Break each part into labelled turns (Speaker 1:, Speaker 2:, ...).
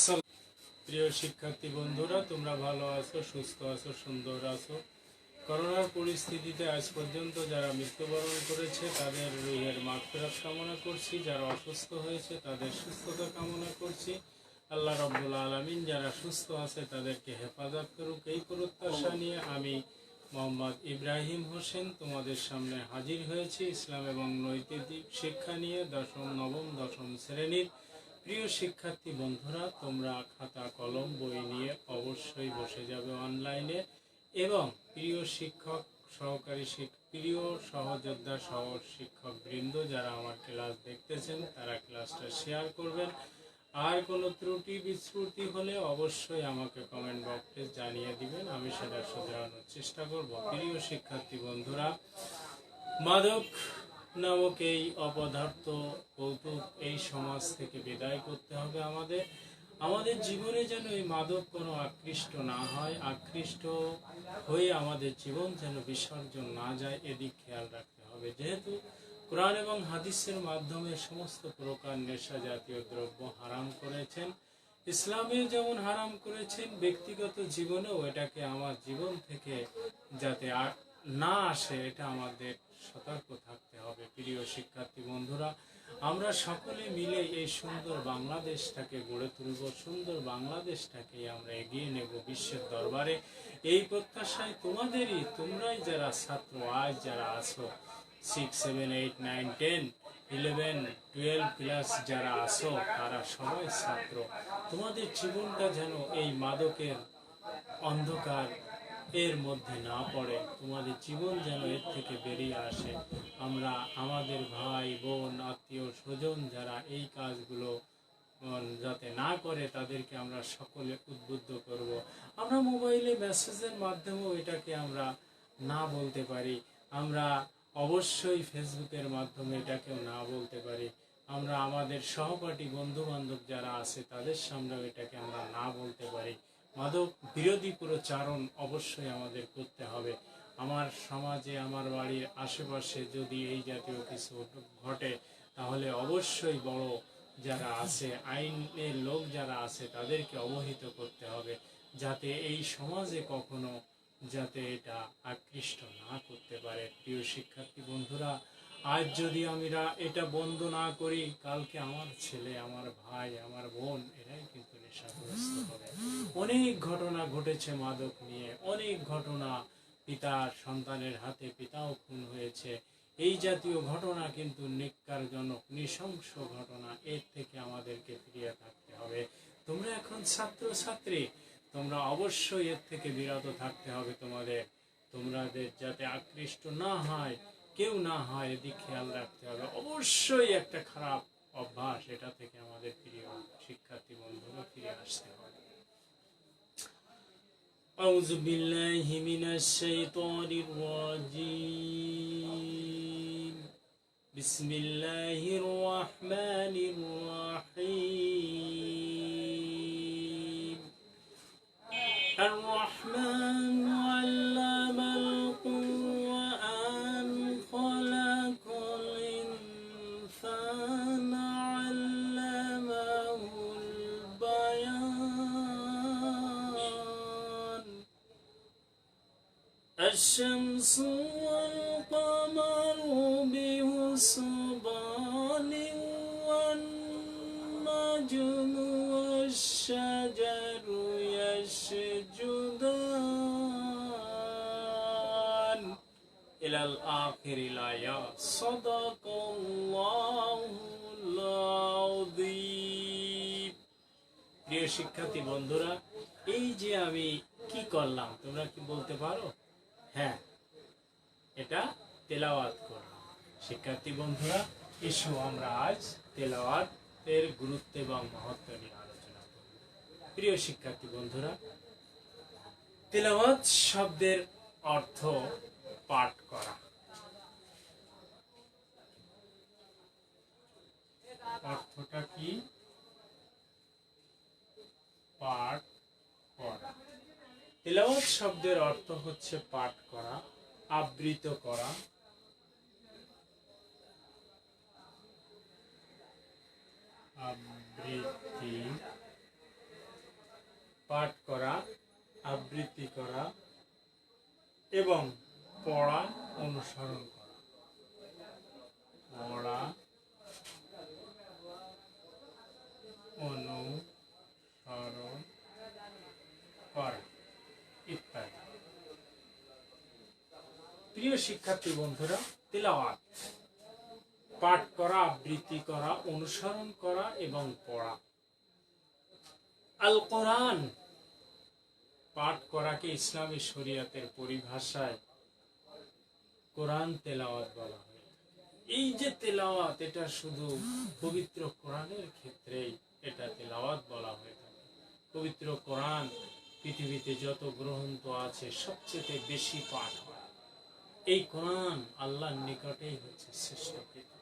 Speaker 1: আসসালাম প্রিয় শিক্ষার্থী বন্ধুরা, তোমরা ভালো আছো, সুস্থ আছো, সুন্দর আছো। করোনার পরিস্থিতিতে আজ পর্যন্ত যারা মৃত্যুবরণ করেছে তাদের রুহের মাগফিরাত কামনা করছি, যারা অসুস্থ হয়েছে তাদের সুস্থতা কামনা করছি। আল্লাহ রাব্বুল আলামিন যারা সুস্থ আছে তাদেরকে হেফাজত করুক, এই প্রত্যাশা নিয়ে আমি মোহাম্মদ ইব্রাহিম হোসেন তোমাদের সামনে হাজির হয়েছি ইসলাম এবং নৈতিক শিক্ষা নিয়ে দশম, নবম, দশম শ্রেণীর। প্রিয় শিক্ষার্থী বন্ধুরা, তোমরা খাতা কলম বই নিয়ে অবশ্যই বসে যাবে অনলাইনে এবং প্রিয় শিক্ষক, সহকারী প্রিয় সহযোদ্ধা সহ শিক্ষক বৃন্দ যারা আমার ক্লাস দেখতেছেন তারা ক্লাসটা শেয়ার করবেন। আর কোনো ত্রুটি বিচ্যুতি হলে অবশ্যই আমাকে কমেন্ট বক্সে জানিয়ে দিবেন, আমি সেটা শুধরানোর চেষ্টা করব। প্রিয় শিক্ষার্থী বন্ধুরা, মাদক নামক এই অপদার্থ কৌতুক এই সমাজ থেকে বিদায় করতে হবে। আমাদের জীবনে যেন এই মাদক কোনো আকৃষ্ট না হয়, আকৃষ্ট হয়ে আমাদের জীবন যেন বিসর্জন না যায়, এদিক খেয়াল রাখতে হবে। যেহেতু কোরআন এবং হাদিসের মাধ্যমে সমস্ত প্রকার নেশা জাতীয় দ্রব্য হারাম করেছেন, ইসলামে যেমন হারাম করেছেন, ব্যক্তিগত জীবনেও এটাকে আমার জীবন থেকে যাতে না আসে এটা আমাদের সতর্ক থাকতে হবে। প্রিয় শিক্ষার্থী বন্ধুরা, আমরা সকলে মিলে এই সুন্দর বাংলাদেশটাকে গড়ে তুলব, সুন্দর বাংলাদেশটাকে আমরা এগিয়ে নেব বিশ্বের দরবারে। এই প্রত্যাশায় তোমরাই যারা ছাত্র আজ যারা আছো 6, 7, 8, 9, 10, 11, 12 ক্লাস যারা আছো তারা সবাই ছাত্র। তোমাদের জীবনটা যেন এই মাদকের অন্ধকার এর মধ্যে না পড়ে, তোমাদের জীবন যেন এর থেকে বেরিয়ে আসে। আমরা আমাদের ভাই বোন আত্মীয় স্বজন যারা এই কাজগুলো যাতে না করে তাদেরকে আমরা সকলে উদ্বুদ্ধ করব। আমরা মোবাইলে মেসেজের মাধ্যমেও এটাকে আমরা না বলতে পারি, আমরা অবশ্যই ফেসবুকের মাধ্যমে এটাকেও না বলতে পারি, আমরা আমাদের সহপাঠী বন্ধু বান্ধব যারা আছে তাদের সামনেও এটাকে আমরা না বলতে পারি। মাদক বিরোধী প্রচারণ অবশ্যই আমাদের করতে হবে। আমার সমাজে, আমার বাড়ির আশেপাশে যদি এই জাতীয় কিছু ঘটে তাহলে অবশ্যই বড় যারা আছে, আইনের লোক যারা আছে তাদেরকে অবহিত করতে হবে, যাতে এই সমাজে কখনো যাতে এটা আকৃষ্ট না করতে পারে। প্রিয় শিক্ষার্থী বন্ধুরা, আজ যদি আমরা এটা বন্ধ না করি, কালকে আমার ছেলে, আমার ভাই, আমার বোন এরাই কিন্তু নেশাগ্রস্ত হবে। অনেক ঘটনা ঘটেছে মাদক নিয়ে, অনেক ঘটনা, পিতার সন্তানের হাতে পিতাও খুন হয়েছে। এই জাতীয় ঘটনা কিন্তু নিক্কারজনক, নৃশংস ঘটনা। এর থেকে আমাদেরকে ফিরিয়ে থাকতে হবে। তোমরা এখন ছাত্র ছাত্রী, তোমরা অবশ্যই এর থেকে বিরত থাকতে হবে। তোমাদের যাতে আকৃষ্ট না হয়, কেউ না হয়, এদিক খেয়াল রাখতে হবে। অবশ্যই একটা খারাপ অভ্যাস, এটা থেকে আমাদের প্রিয় শিক্ষার্থী বন্ধুরা ফিরে আসতে হবে। আউযু বিল্লাহি মিনাশ শাইতানির রাজীম। বিসমিল্লাহির রহমানির রহিম। আর রহমান আল্লামাল কুরআন খালাকাল ইনসানা আল্লামাহুল বায়ান। الشمس والقمر بحسبان والنجم والشجر يسجدان إلى الآخر الآيات. صدق الله العظيم. প্রিয় শিক্ষার্থী বন্ধুরা, এই যে আমি কি করলাম তোমরা কি বলতে পারো? হ্যাঁ, এটা তেলাওয়াত করলাম। শিক্ষার্থী বন্ধুরা, এসো আমরা আজ তেলাওয়াতের গুরুত্ব এবং মহত্ব নিয়ে আলোচনা করব। প্রিয় শিক্ষার্থী বন্ধুরা, তেলাওয়াত শব্দের অর্থ পাঠ করা। অর্থটা কি? পাঠ করা। তেলাওয়াত শব্দের অর্থ হচ্ছে পাঠ করা, আবৃত করা, আবৃত্তি পাঠ করা, আবৃত্তি করা এবং পড়া, অনুসরণ করা। পড়া, অনুসরণ করা ইত্যাদি। প্রিয় শিক্ষার্থী বন্ধুরা, তিলাওয়াত পাঠ করা, আবৃত্তি করা, অনুসরণ করা এবং পড়া। আল কোরআন পাঠ করাকে ইসলামী শরীয়তের পরিভাষায় কোরআন তেলাওয়াত বলা হয়। এই যে তেলাওয়াত, এটা শুধু পবিত্র কোরআনের ক্ষেত্রেই এটা তেলাওয়াত বলা হয়ে থাকে। পবিত্র কোরআন পৃথিবীতে যত গ্রন্থ আছে সবচেয়ে বেশি পাঠ হয়। এই কোরআন আল্লাহর নিকটেই হচ্ছে শ্রেষ্ঠ কিতাব।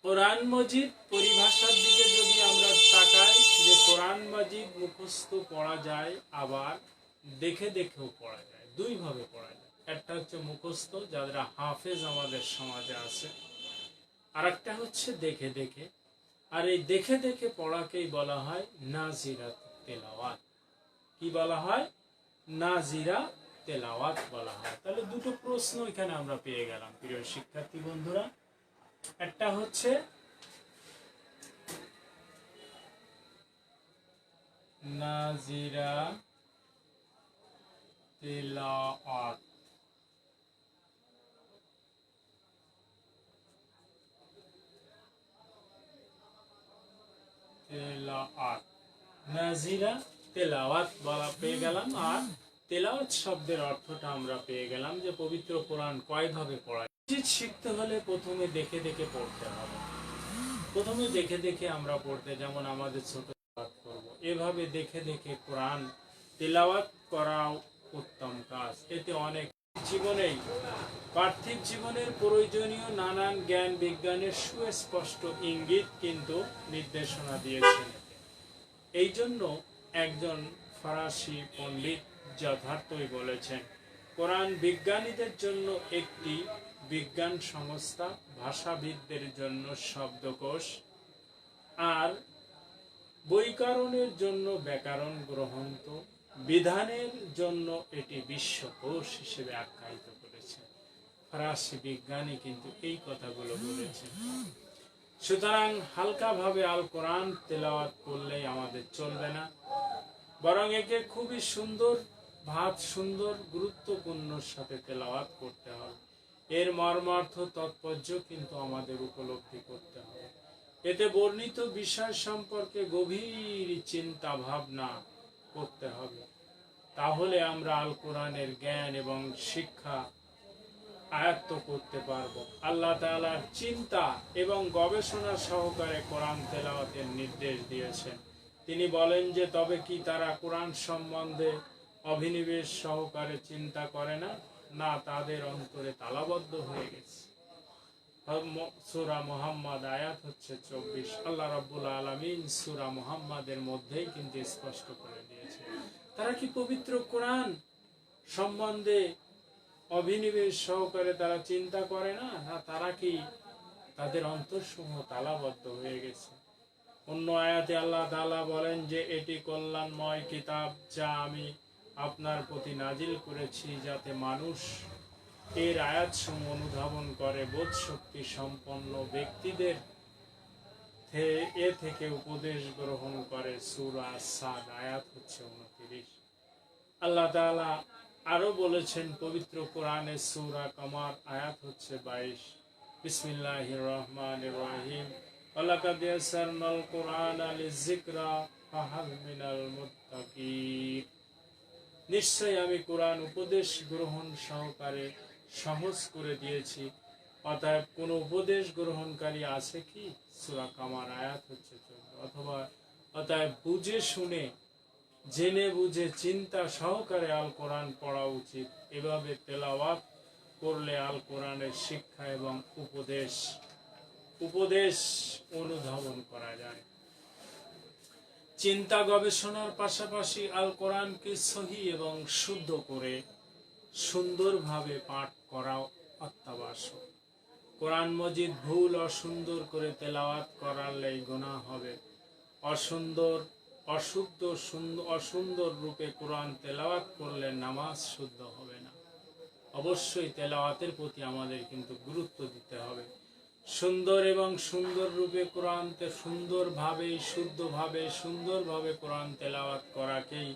Speaker 1: কোরআন মজিদ পরিভাষার দিকে যদি আমরা তাকাই, যে কোরআন মজিদ মুখস্থ পড়া যায়, আবার দেখে দেখেও পড়া যায়, দুই ভাবে পড়া যায়। একটা হচ্ছে মুখস্থ, যারা হাফেজ আমাদের সমাজে আছে, আর একটা হচ্ছে দেখে দেখে। আর এই দেখে দেখে পড়াকেই বলা হয় নাজিরা তেলাওয়াত। কি বলা হয়? নাজিরা তেলাওয়াত বলা হয়। তাহলে দুটো প্রশ্ন এখানে আমরা পেয়ে গেলাম প্রিয় শিক্ষার্থী বন্ধুরা। একটা হচ্ছে নাজিরা তেলাওয়াত, নাজিরা তেলাওয়াত বলা পেয়ে গেলাম। আর তেলাওয়াত শব্দের অর্থটা আমরা পেয়ে গেলাম যে পবিত্র কোরআন কয় ভাবে পড়া। শিখতে হলে প্রথমে দেখে দেখে পড়তে হবে। প্রথমে দেখে দেখে আমরা পড়তে, যেমন আমাদের ছোট করব, এভাবে দেখে দেখে কোরআন তেলাওয়াত করাও উত্তম কাজ। এতে অনেক জীবনেই, পার্থিব জীবনের প্রয়োজনীয় নানান জ্ঞান বিজ্ঞানের সুস্পষ্ট ইঙ্গিত কিন্তু নির্দেশনা দিয়েছেন। এই জন্য একজন ফরাসি পণ্ডিত যথার্থই বলেছেন, কোরআন বিজ্ঞানীদের জন্য একটি বিজ্ঞান সংস্থা, ভাষাবিদদের জন্য শব্দকোষ, আর বৈকারণের জন্য ব্যাকরণ গ্রন্থ, বিধানের জন্য এটি বিশ্বকোষ হিসেবে আখ্যায়িত করেছে। ফরাসি বিজ্ঞানী কিন্তু এই কথাগুলো বলেছেন। সুতরাং হালকাভাবে আল কোরআন তেলাওয়াত করলেই আমাদের চলবে না, বরং একে খুবই সুন্দর গুরুত্বপূর্ণ সাথে তেলাওয়াত করতে হবে। এর মর্মার্থ তাৎপর্য কিন্তু আমাদের উপলব্ধি করতে হবে। এতে বর্ণিত বিষয় সম্পর্কে গভীর চিন্তা ভাবনা করতে হবে। তাহলে আমরা আল কোরআনের জ্ঞান এবং শিক্ষা আয়ত্ত করতে পারবো। আল্লাহ তাআলার চিন্তা এবং গবেষণা সহকারে কোরআন তেলাওয়াতের নির্দেশ দিয়েছেন। তিনি বলেন যে, তবে কি তারা কোরআন সম্বন্ধে অভিনিবেশ সহকারে চিন্তা করে না? না, তাদের অন্তরে তালাবদ্ধ হয়ে গেছে। সূরা মুহাম্মদ আয়াত হচ্ছে 24। আল্লাহ রাব্বুল আলামিন সূরা মুহাম্মাদের মধ্যেই কিন্তু স্পষ্ট করে দিয়েছে। তারা কি পবিত্র কোরআন সম্বন্ধে অভিনিবেশ সহকারে তারা চিন্তা করে না? না, তারা কি তাদের অন্তরসমূহ তালাবদ্ধ হয়ে গেছে। অন্য আয়াতে আল্লাহ তাআলা বলেন যে, এটি কল্যাণময় কিতাব যা আমি আপনার প্রতি নাজিল করেছি, যাতে মানুষ এর আয়াতসমূহ অনুধাবন করে, বোধ শক্তি সম্পন্ন ব্যক্তিদের এ থেকে উপদেশ গ্রহণ করে। সূরা সাদ আয়াত হচ্ছে 29। আল্লাহ তাআলা আরো বলেছেন পবিত্র কোরআনে সূরা কমার আয়াত হচ্ছে 22। বিসমিল্লাহির রহমানির রহিম। ওয়ালাকাদ ইয়াসসারনাল কুরআনা লিযিকরা ফাহাল মিনাল মুত্তাকিন। নিশ্চয় আমি কোরআন উপদেশ গ্রহণ সহকারে সহজ করে দিয়েছি, অতএব কোন উপদেশ গ্রহণকারী আছে কি? সূরা কামার আয়াত হচ্ছে 14। অথবা অতএব বুঝে শুনে, জেনে বুঝে চিন্তা সহকারে আল কোরআন পড়া উচিত। এভাবে তেলাওয়াত করলে আল কোরআনের শিক্ষা এবং উপদেশ অনুধাবন করা যায়। চিন্তা গবেষণার পাশাপাশি আল কোরআনকে সহি এবং শুদ্ধ করে সুন্দরভাবে পাঠ করাও অত্যাবশ্যক। কোরআন মজিদ ভুল অসুন্দর করে তেলাওয়াত করালেই গুনাহ হবে। অসুন্দর অসুন্দর রূপে কোরআন তেলাওয়াত করলে নামাজ শুদ্ধ হবে না। অবশ্যই তেলাওয়াতের প্রতি আমাদের কিন্তু গুরুত্ব দিতে হবে। সুন্দর এবং সুন্দর রূপে কোরআন সুন্দরভাবে সুন্দরভাবে কোরআন তেলাওয়াত করাকেই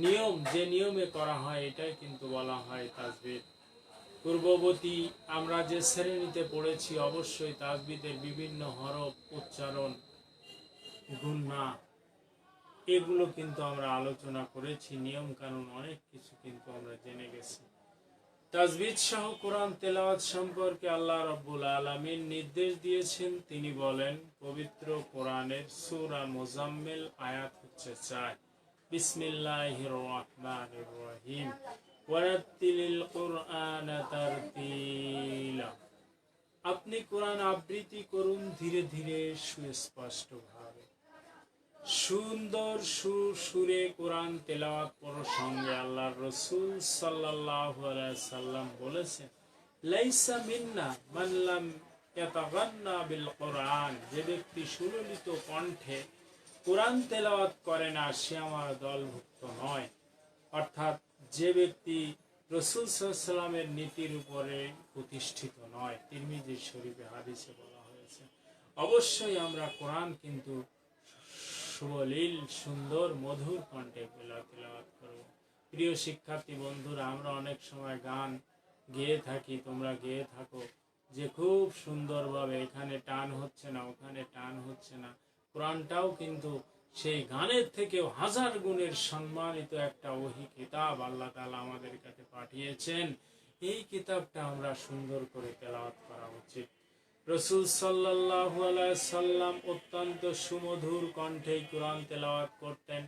Speaker 1: নিয়ম, যে নিয়মে করা হয় এটাই কিন্তু বলা হয় তাজবিদ। পূর্ববর্তী আমরা যে শ্রেণীতে পড়েছি অবশ্যই তাজবিদের বিভিন্ন হরফ, উচ্চারণ, গুণা এগুলো কিন্তু আমরা আলোচনা করেছি, নিয়ম কানুন অনেক কিছু কিন্তু আমরা জেনে গেছি। তাজবিদ সহ কোরআন তেলাওয়াত সম্পর্কে আল্লাহ রাব্বুল আলামিন নির্দেশ দিয়েছেন। তিনি বলেন, পবিত্র কোরআনের সূরা মুজাম্মিল আয়াত হচ্ছে 4, বিসমিল্লাহির রহমানির রহিম ওয়ারাত্তিলিল কুরআনা তারতিলা। আপনি কোরআন আবৃত্তি করুন ধীরে ধীরে সুস্পষ্টভাবে। সুন্দর সুরে কোরআন তেলাওয়াত প্রসঙ্গে আল্লাহর রাসূল সাল্লাল্লাহু আলাইহি সাল্লাম বলেছেন, লাইসা মিন্না মান লাম ইয়াতাগান্না বিল কোরআন। যে ব্যক্তি সুললিত কণ্ঠে কোরআন তেলাওয়াত করে না সে আমার দলভুক্ত নয়। অর্থাৎ যে ব্যক্তি রাসূল সাল্লাল্লাহু আলাইহি সাল্লামের নীতির উপরে প্রতিষ্ঠিত নয়। তিরমিজি শরীফে হাদিসে বলা হয়েছে। অবশ্যই আমরা কোরআন কিন্তু সুবলীল, সুন্দর, মধুর কণ্ঠে তেলাওয়াত করব। প্রিয় শিক্ষার্থী বন্ধুরা, আমরা অনেক সময় গান গেয়ে থাকি, তোমরা গেয়ে থাকো যে খুব সুন্দরভাবে, এখানে টান হচ্ছে না, ওখানে টান হচ্ছে না। কোরআনটাও কিন্তু সেই গানের থেকেও হাজার গুণের সম্মানিত একটা ওহী কিতাব আল্লাহ তাআলা আমাদের কাছে পাঠিয়েছেন। এই কিতাবটা আমরা সুন্দর করে তেলাওয়াত করা উচিত। রাসূল সাল্লাল্লাহু আলাইহি সাল্লাম অত্যন্ত সুমধুর কণ্ঠে কোরআন তেলাওয়াত করতেন।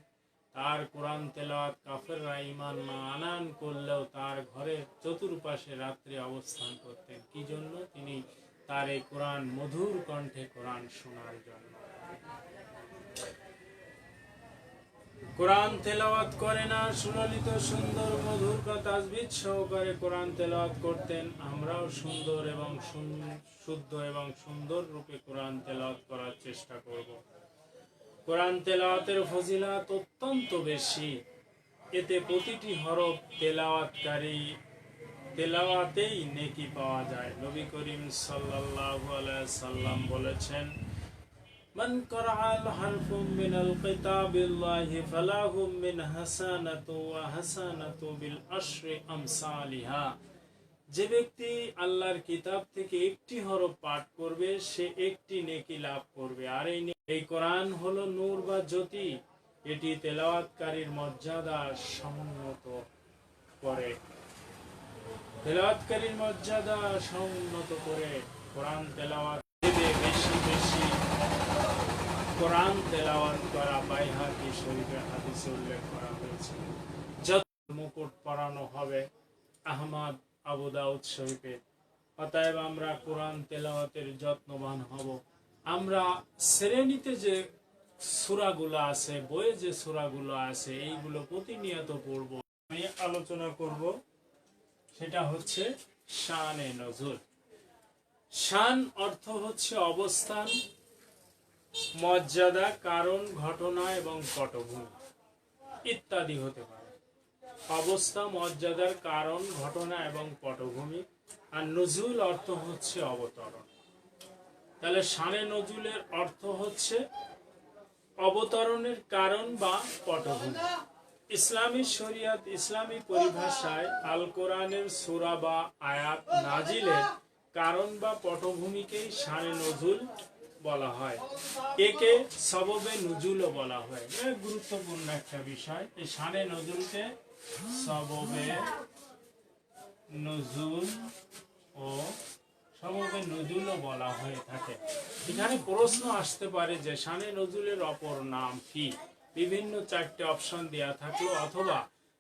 Speaker 1: তার কোরআন তেলাওয়াত কাফেররা ঈমান না আনান করলেও তার ঘরের চতুর্পাশে রাত্রে অবস্থান করতেন। কি জন্য? তিনি তার এই কোরআন মধুর কণ্ঠে কোরআন শোনার জন্য। কোরআন তেলাওয়াত করে না, সুললিত সুন্দর মধুর তাজবিদ সহকারে কোরআন তেলাওয়াত করতেন। আমরাও সুন্দর এবং শুদ্ধ এবং সুন্দর রূপে কোরআন তেলাওয়াত করার চেষ্টা করব। কোরআন তেলাওয়াতের ফজিলত অত্যন্ত বেশি। এতে প্রতিটি হরফ তেলাওয়াতেই নেকি পাওয়া যায়। নবী করিম সাল্লাল্লাহু আলাইহি সাল্লাম বলেছেন, মান ক্বারাআল হারফুম মিনাল কিতাবিল্লাহি ফালাহুম মিন হাসানাতু ওয়া হাসানাতু বিল আশরি আমসালিহা। যে ব্যক্তি আল্লাহর কিতাব থেকে একটি হরফ পাঠ করবে সে একটি নেকি লাভ করবে। আর এই কোরআন হলো নূর বা জ্যোতি, এটি তেলাওয়াতকারীর মর্যাদা সমুন্নত করে। তেলাওয়াতকারীর মর্যাদা সমুন্নত করে। কোরআন তেলাওয়াত বেশি বেশি কোরআন তেলাওয়াত করা বাইহাকি শরীফের হাদিসে উল্লেখ করা হয়েছে। যত মুকুট পরানো হবে আহমদ, আবু দাউদ শরীফে। অতএব আমরা কোরআন তেলাওয়াতের যত্নবান হব। আমরা শ্রেণীতে যে সূরাগুলো আছে, বইয়ে যে সূরাগুলো আছে, এইগুলো প্রতিনিয়ত পড়ব। আমি আলোচনা করব সেটা হচ্ছে শানে নজুল। শান অর্থ হচ্ছে অবস্থান, মর্যাদা, কারণ, ঘটনা এবং পটভূমি ইত্যাদি হতে পারে। অবস্থা, মর্যাদার কারণ, ঘটনা এবং পটভূমি। আর নজুল অর্থ হচ্ছে অবতরণ। তাহলে শানে নজুলের অর্থ হচ্ছে অবতরণের কারণ বা পটভূমি। ইসলামী শরিয়াত, ইসলামী পরিভাষায় আল কোরআনের সূরা বা আয়াত নাজিলের কারণ বা পটভূমিকেই শানে নজুল বলা হয়। একে সববে নুজুলও বলা হয়। গুরুত্বপূর্ণ একটা বিষয়। এই শানে নজুলকে সববে নজুল ও সববে নজুলও বলা হয়ে থাকে। এখানে প্রশ্ন আসতে পারে যে শানে নজুলের অপর নাম কি? বিভিন্ন 4টে অপশন দেওয়া থাকলো, অথবা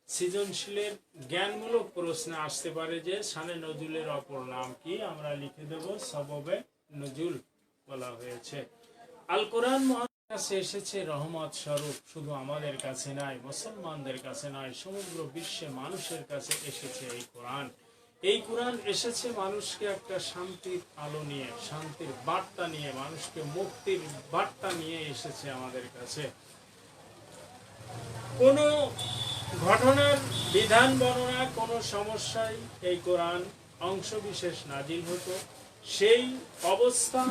Speaker 1: সৃজনশীলের জ্ঞানমূলক প্রশ্ন আসতে পারে যে শানে নজুলের অপর নাম কি। আমরা লিখে দেব সববে নজুল বলা হয়েছে। আল কোরআন মহানের কাছে এসেছে রহমত স্বরূপ। শুধু আমাদের কাছে নয়, মুসলমানদের কাছে নয়, সমগ্র বিশ্বে মানুষের কাছে এসেছে এই কোরআন। এই কোরআন এসেছে মানুষকে একটা শান্তির আলো নিয়ে, শান্তির বার্তা নিয়ে, মানুষকে মুক্তির বার্তা নিয়ে এসেছে আমাদের কাছে। কোনো ঘটনার বিধান বর্ণনা, কোনো সমস্যায় এই কোরআন অংশ বিশেষ নাজিল হতো। সেই অবস্থা,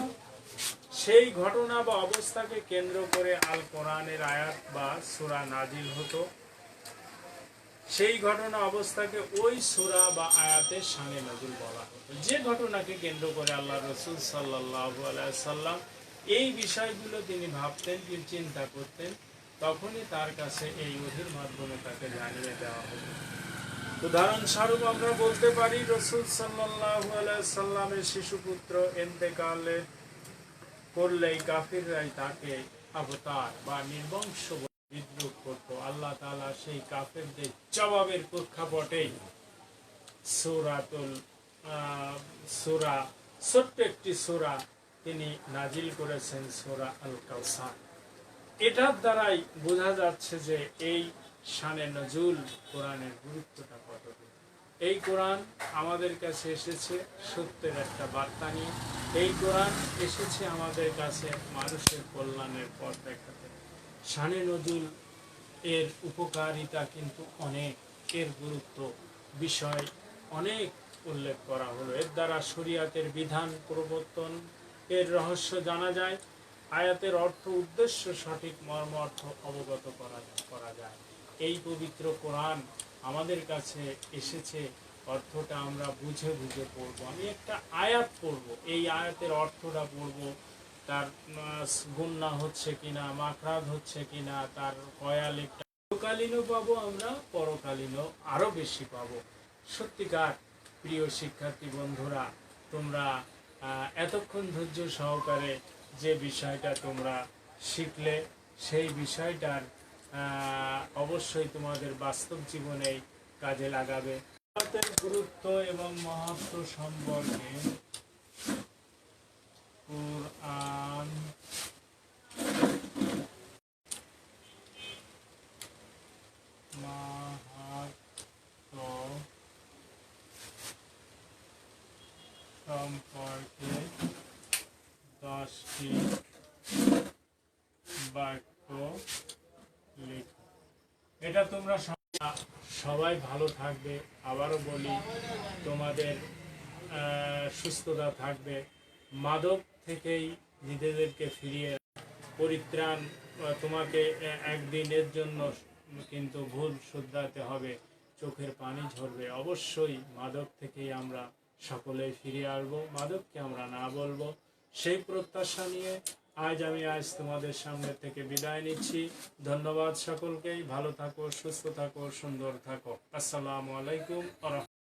Speaker 1: সেই ঘটনা বা অবস্থাকে কেন্দ্র করে আল কোরআনের আয়াত বা সূরা নাজিল হতো। সেই ঘটনা অবস্থাকে ওই সূরা বা আয়াতের শানে নজুল বলা হতো। যে ঘটনাকে কেন্দ্র করে আল্লাহ রাসূল সাল্লাল্লাহু আলাইহি সাল্লাম এই বিষয়গুলো তিনি ভাবতেন, চিন্তা করতেন, তখনই তার কাছে এই ওহীর মাধ্যমে তাকে জানিয়ে দেওয়া হতো। উদাহরণস্বরূপ আমরা বলতে পারি, রাসূল সাল্লাল্লাহু আলাইহি সাল্লামের শিশুপুত্র ইন্তেকালে করলেই কাফিররাই তাকে অবতার বা নির্বংশ বিদ্রুপ করত। আল্লাহ তাআলা সেই কাফেরদের জবাবের প্রেক্ষাপটে সূরা ছোট্ট একটি সূরা তিনি নাজিল করেছেন, সূরা আল কাউসার। এটার দ্বারাই বোঝা যাচ্ছে যে এই শানে নজুল কোরআনের গুরুত্বটা কতটুকু। এই কোরআন আমাদের কাছে এসেছে সত্যের একটা বার্তা নিয়ে। এই কোরআন এসেছে আমাদের কাছে মানুষের কল্যাণের পথ দেখাতে। শানে নজুল এর উপকারিতা কিন্তু অনেক, এর গুরুত্ব বিষয় অনেক উল্লেখ করা হলো। এর দ্বারা শরীয়তের বিধান প্রবর্তন এর রহস্য জানা যায়। আয়াতের অর্থ উদ্দেশ্য সঠিক মর্ম অর্থ অবগত করা যায়। এই পবিত্র কোরআন আমাদের কাছে এসেছে, অর্থটা আমরা বুঝে বুঝে পড়ব। আমি একটা আয়াত পড়ব, এই আয়াতের অর্থটা পড়ব, তার গুন্না হচ্ছে কিনা, মাখরাজ হচ্ছে কিনা, তার কয়ালিকটা পরকালীনও পাবো, আমরা পরকালীনও আরো বেশি পাবো। সত্যিকার প্রিয় শিক্ষার্থী বন্ধুরা, তোমরা এতক্ষণ ধৈর্য সহকারে যে বিষয়টা তোমরা শিখলে, সেই বিষয়টার অবশ্যই তোমাদের বাস্তব জীবনে কাজে লাগাবে। গুরুত্ব এবং মহত্ব সম্পর্কে কুরআন মাহাত্ম্য সম্পর্কে 10টি বাক্য লেখো। এটা তোমরা সবাই ভালো থাকবে। আবারও বলি, তোমাদের সুস্থতা থাকবে। মাদক থেকেই নিজেদেরকে ফিরিয়ে পরিত্রাণ, তোমাকে একদিনের জন্য কিন্তু ভুল শুধরাতে হবে, চোখের পানি ঝরবে। অবশ্যই মাদক থেকেই আমরা সকলেই ফিরে আসবো, মাদককে আমরা না বলবো, সেই প্রত্যাশা নিয়ে আজ তোমাদের সামনে থেকে বিদায় নিচ্ছি। ধন্যবাদ সকলকেই। ভালো থাকো, সুস্থ থাকো, সুন্দর থাকো। আসসালামু আলাইকুম।